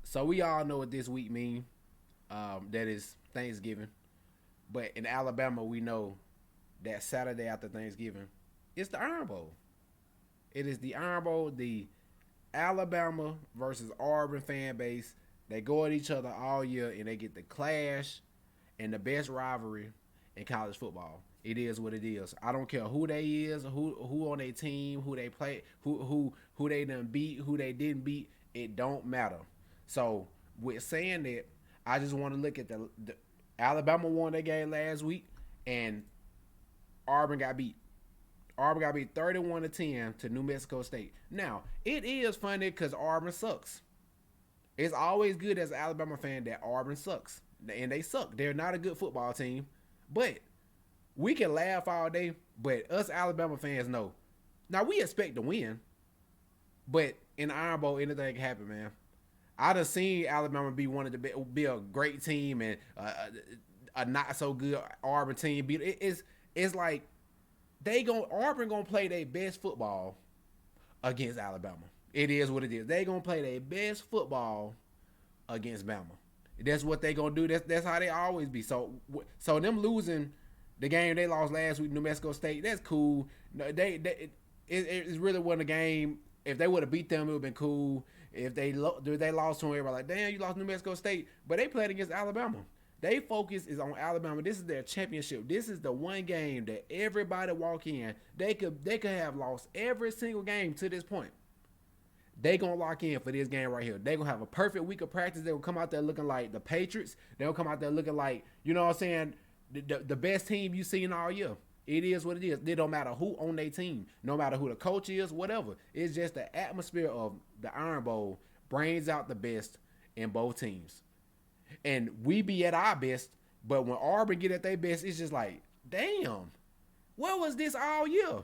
So we all know what this week mean. That is Thanksgiving. But in Alabama, we know that Saturday after Thanksgiving, it's the Iron Bowl. It is the Iron Bowl, the Alabama versus Auburn fan base. They go at each other all year and they get the clash and the best rivalry in college football. It is what it is. I don't care who they is, who on their team, who they play, who they done beat, who they didn't beat. It don't matter. So with saying that, I just want to look at the Alabama won their game last week, and Auburn got beat. Auburn got beat 31-10 to New Mexico State. Now it is funny because Auburn sucks. It's always good as an Alabama fan that Auburn sucks, and they suck. They're not a good football team, but we can laugh all day. But us Alabama fans know. Now we expect to win, but in the Iron Bowl, anything can happen, man. I done seen Alabama be one of the be a great team and a not so good Auburn team. It's like Auburn gonna play their best football against Alabama. It is what it is. They gonna play their best football against Bama. That's what they gonna do. That's how they always be. So them losing the game they lost last week, New Mexico State. That's cool. No, it really wasn't a game. If they would have beat them, it would have been cool. If they lost to them, everybody like, damn, you lost New Mexico State. But they played against Alabama. They focus is on Alabama. This is their championship. This is the one game that everybody walk in. They could have lost every single game to this point. They gonna lock in for this game right here. They gonna have a perfect week of practice. They will come out there looking like the Patriots. They'll come out there looking like, you know what I'm saying, the best team you've seen all year. It is what it is. It don't matter who on their team, no matter who the coach is, whatever. It's just the atmosphere of the Iron Bowl brings out the best in both teams. And we be at our best, but when Auburn get at their best, it's just like, damn, what was this all year?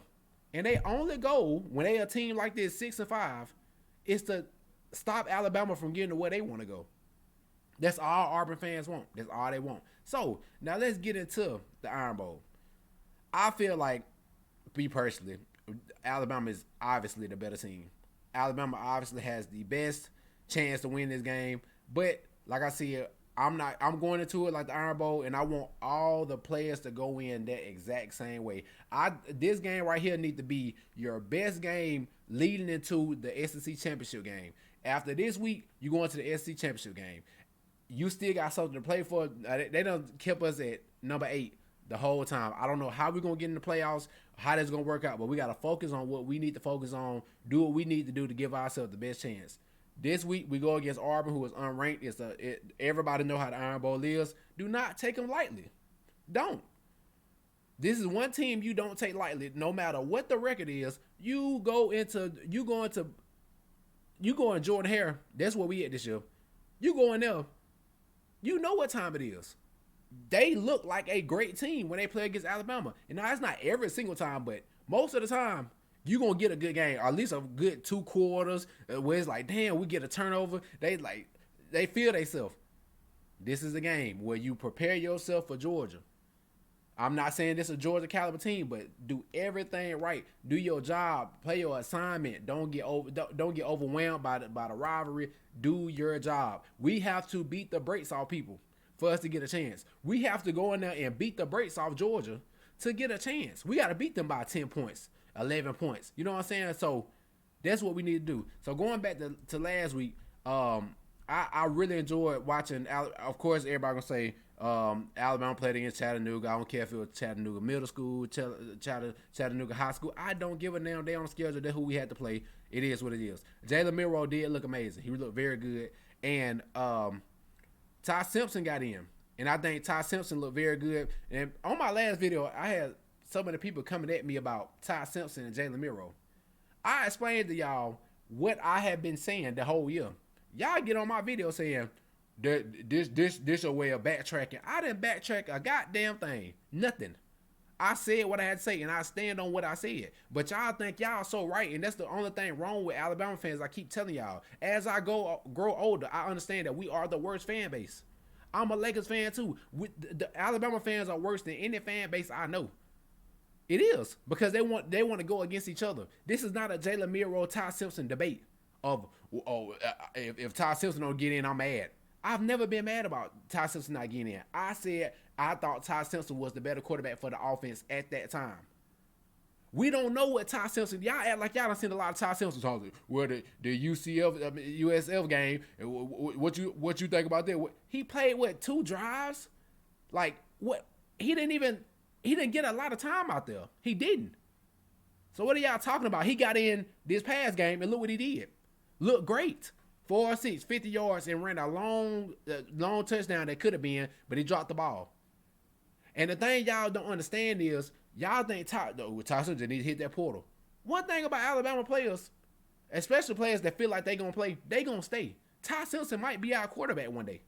And they only go when they a team like this 6-5, is to stop Alabama from getting to where they want to go. That's all Auburn fans want. That's all they want. So now let's get into the Iron Bowl. I feel like, me personally, Alabama is obviously the better team. Alabama obviously has the best chance to win this game. But like I said, I'm going into it like the Iron Bowl, and I want all the players to go in that exact same way. This game right here need to be your best game leading into the SEC championship game. After this week, you go into the SEC championship game. You still got something to play for. They done kept us at number 8 the whole time. I don't know how we're going to get in the playoffs, how that's going to work out, but we got to focus on what we need to focus on, do what we need to do to give ourselves the best chance. This week, we go against Auburn, who is unranked. Everybody know how the Iron Bowl is. Do not take them lightly. Don't. This is one team you don't take lightly. No matter what the record is, you go in Jordan Hare. That's where we at this year. You go in there. You know what time it is. They look like a great team when they play against Alabama. And now it's not every single time, but most of the time, you're going to get a good game, or at least a good 2 quarters where it's like, damn, we get a turnover. They feel themselves. This is a game where you prepare yourself for Georgia. I'm not saying this is a Georgia caliber team, but do everything right. Do your job. Play your assignment. Don't get overwhelmed by the rivalry. Do your job. We have to beat the brakes off people for us to get a chance. We have to go in there and beat the brakes off Georgia to get a chance. We got to beat them by 10 points, 11 points. You know what I'm saying? So that's what we need to do. So going back to last week, I really enjoyed watching. Of course, everybody gonna say Alabama played against Chattanooga. I don't care if it was Chattanooga Middle School, Chattanooga High School. I don't give a damn. They on the schedule. That's who we had to play. It is what it is. Jalen Milroe did look amazing. He looked very good. And Ty Simpson got in. And I think Ty Simpson looked very good. And on my last video, I had so many people coming at me about Ty Simpson and Jalen Milroe. I explained to y'all what I have been saying the whole year. Y'all get on my video saying this your way of backtracking. I didn't backtrack a goddamn thing. Nothing. I said what I had to say, and I stand on what I said. But y'all think y'all so right, and that's the only thing wrong with Alabama fans. I keep telling y'all. As I grow older, I understand that we are the worst fan base. I'm a Lakers fan too. The Alabama fans are worse than any fan base I know. It is because they want to go against each other. This is not a Jalen Milroe, Ty Simpson debate. of if Ty Simpson don't get in, I'm mad. I've never been mad about Ty Simpson not getting in. I said I thought Ty Simpson was the better quarterback for the offense at that time. We don't know what Ty Simpson. Y'all act like y'all done seen a lot of Ty Simpson talking. Well, the USF game. What you think about that? He played what 2 drives? Like what? He didn't get a lot of time out there. He didn't. So what are y'all talking about? He got in this past game and look what he did. Looked great. 4 or 6, 50 yards and ran a long touchdown that could have been, but he dropped the ball. And the thing y'all don't understand is y'all think Ty Simpson need to hit that portal. One thing about Alabama players, especially players that feel like they gonna play, they gonna stay. Ty Simpson might be our quarterback one day.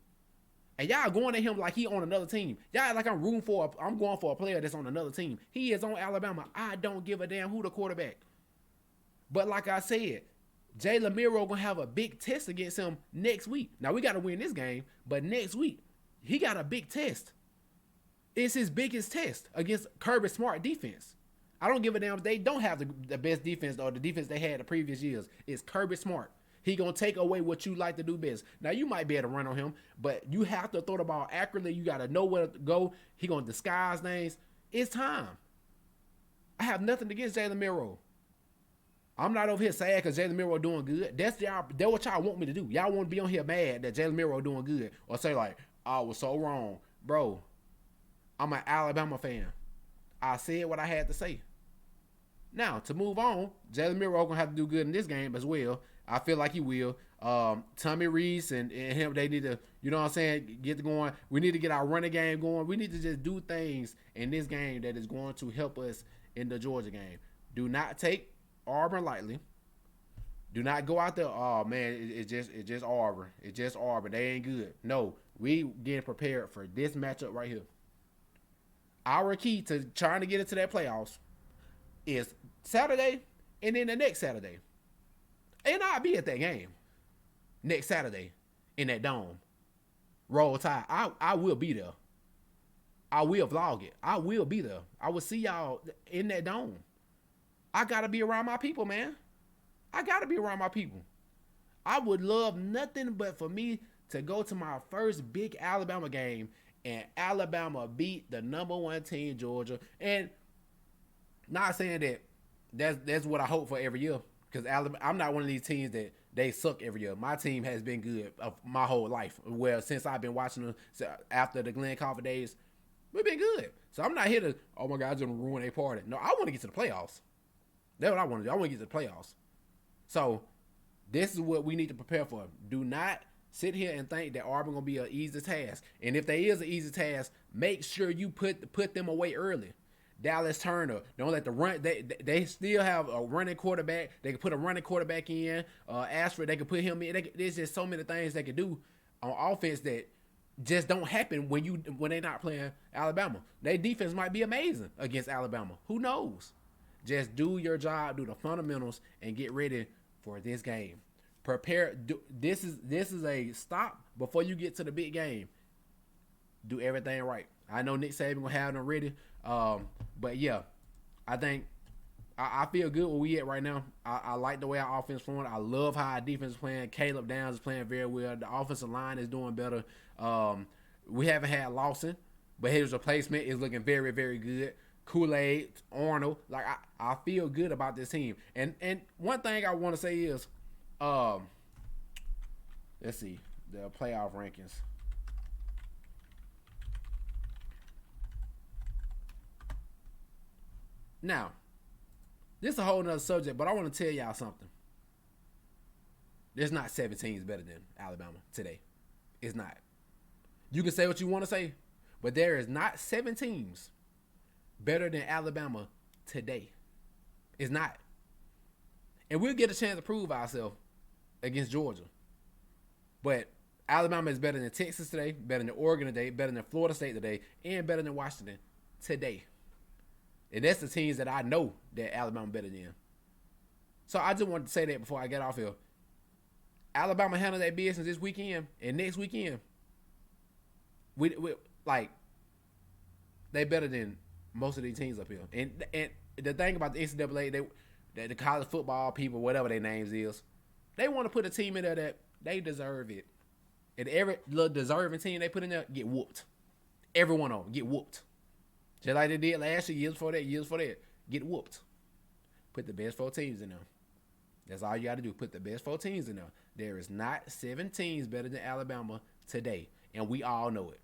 And y'all going at him like he on another team. Y'all like I'm going for a player that's on another team. He is on Alabama. I don't give a damn who the quarterback. But like I said, Jalen Milroe gonna have a big test against him next week. Now we gotta win this game, but next week he got a big test. It's his biggest test against Kirby Smart defense. I don't give a damn if they don't have the best defense or the defense they had the previous years. It's Kirby Smart. He gonna take away what you like to do best. Now you might be able to run on him, but you have to throw the ball accurately. You gotta know where to go. He gonna disguise things. It's time. I have nothing against Jalen Milroe. I'm not over here sad because Jalen Milroe doing good. That's what y'all want me to do. Y'all want to be on here mad that Jalen Milroe doing good or say like, I was so wrong, bro. I'm an Alabama fan. I said what I had to say. Now, to move on, Jalen Milroe going to have to do good in this game as well. I feel like he will. Tommy Reese and him, they need to, you know what I'm saying, get going. We need to get our running game going. We need to just do things in this game that is going to help us in the Georgia game. Do not take Auburn lightly. Do not go out there, oh, man, it's just Auburn. It's just Auburn. They ain't good. No, we getting prepared for this matchup right here. Our key to trying to get into that playoffs is Saturday and then the next Saturday. And I'll be at that game next Saturday in that dome. Roll Tide. I will be there. I will vlog it. I will be there. I will see y'all in that dome. I got to be around my people, man. I got to be around my people. I would love nothing but for me to go to my first big Alabama game and Alabama beat the number 1 team, Georgia. And not saying that that's what I hope for every year. Because I'm not one of these teams that they suck every year. My team has been good my whole life. Well, since I've been watching them after the Glenn Coffey days, we've been good. So I'm not here to, oh my God, I'm going to ruin a party. No, I want to get to the playoffs. That's what I want to do. I want to get to the playoffs. So this is what we need to prepare for. Do not sit here and think that Auburn going to be an easy task. And if there is an easy task, make sure you put them away early. Dallas Turner, don't let the run. They still have a running quarterback. They can put a running quarterback in. Ashford, they can put him in. There's just so many things they can do on offense that just don't happen when they're not playing Alabama. Their defense might be amazing against Alabama. Who knows? Just do your job, do the fundamentals, and get ready for this game. Prepare. This is a stop before you get to the big game. Do everything right. I know Nick Saban will have them ready. But yeah, I think I feel good where we at right now. I like the way our offense is flowing. I love how our defense is playing. Caleb Downs is playing very well. The offensive line is doing better. We haven't had Lawson, but his replacement is looking very, very good. Kool-Aid, Arnold, like I feel good about this team. And one thing I want to say is, let's see the playoff rankings. Now, this is a whole nother subject, but I want to tell y'all something. There's not 7 teams better than Alabama today. It's not. You can say what you want to say, but there is not 7 teams better than Alabama today. It's not. And we'll get a chance to prove ourselves against Georgia. But Alabama is better than Texas today, better than Oregon today, better than Florida State today, and better than Washington today. And that's the teams that I know that Alabama better than. So I just wanted to say that before I get off here. Alabama handled that business this weekend and next weekend. We like they better than most of these teams up here. And the thing about the NCAA, the college football people, whatever their names is, They want to put a team in there that they deserve it. And every little deserving team they put in there get whooped. Every one of them get whooped. Just like they did last year, years before that, get whooped. Put the best 4 teams in there. That's all you got to do. Put the best 4 teams in there. There is not 7 teams better than Alabama today, and we all know it.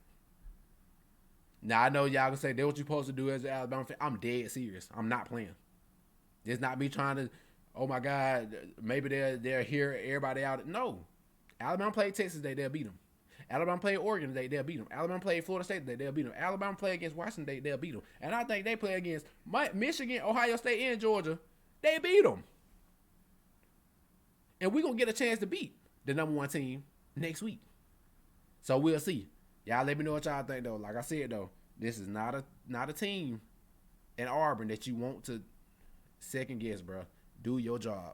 Now, I know y'all can say, that's what you're supposed to do as an Alabama fan. I'm dead serious. I'm not playing. It's not me trying to, oh, my God, maybe they're here, everybody out. No. Alabama played Texas today, they'll beat them. Alabama played Oregon today, they'll beat them. Alabama played Florida State today, they'll beat them. Alabama played against Washington today, they'll beat them. And I think they play against Michigan, Ohio State, and Georgia. They beat them. And we're going to get a chance to beat the number 1 team next week. So we'll see. Y'all let me know what y'all think, though. Like I said, though, this is not a team in Auburn that you want to second guess, bro. Do your job.